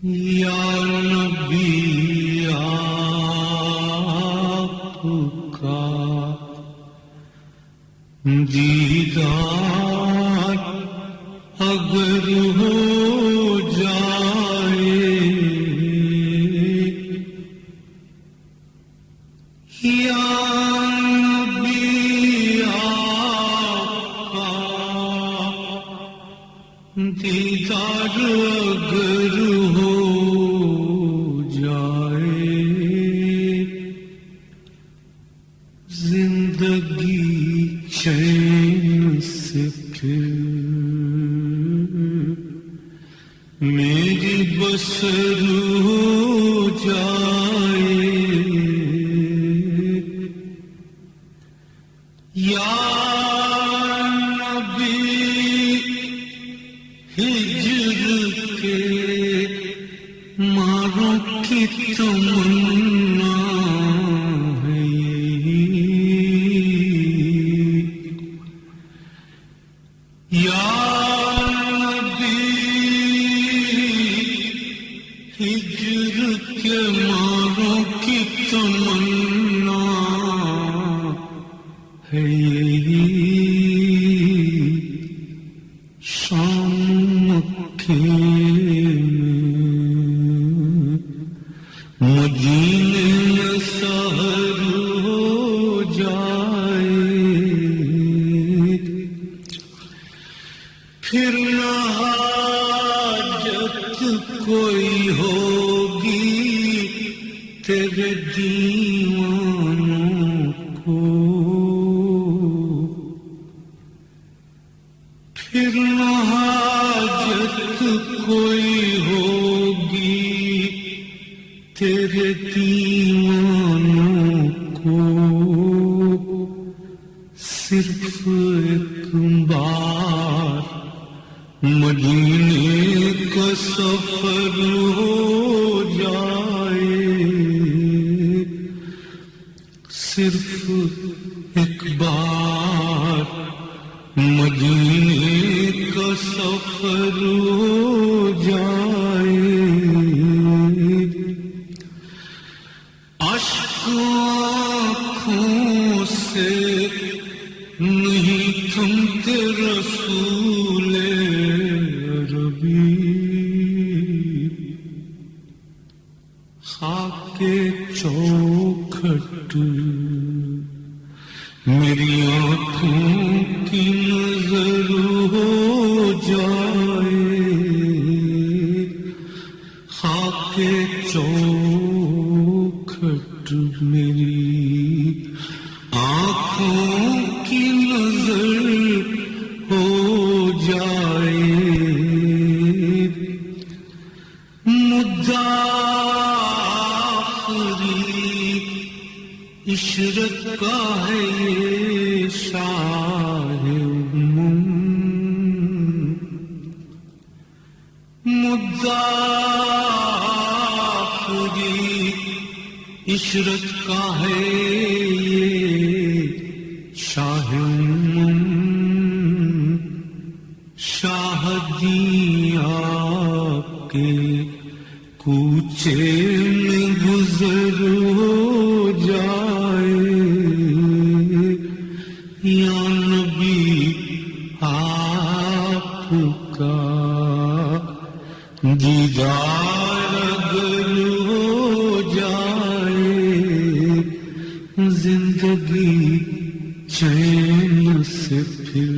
یا نبی آپ کا دیدار اگر ہو جائے، یا نبی آپ کا دیدار اگر ہو جائے، زندگی چین سے پھر میری بسر ہو جائے، یا نبی ہجر کے ماروں کی تمنا ہے، یا نبی ہجر کے ماروں کی تمنا ہے، شام مکے میں مدینے میں سحر ہو جائے، پھر نہ حاجت کوئی ہوگی تیرے دیوانوں کو، پھر نہ حاجت کوئی ہوگی تیرے دیوانوں کو، صرف ایک بار مدینے کا سفر ہو جائے، صرف ایک بار مدینے کا سفر ہو جائے، اشک آنکھوں سے نہیں تھمتے رسول عربی، خاک چوکھٹ میری آنکھوں کی نظر ہو جائے، خاک چوکھٹ میری آنکھوں کی نظر ہو جائے، مدعا آخری عشرت کا ہے یہ شاہ امم، مدعا آخری عشرت کا ہے یہ شاہ امم، شاہدی آپ کے کوچے میں گزر ہو جائے، یا نبی آپ کا دیدار اگر ہو جائے، زندگی چین سے پھر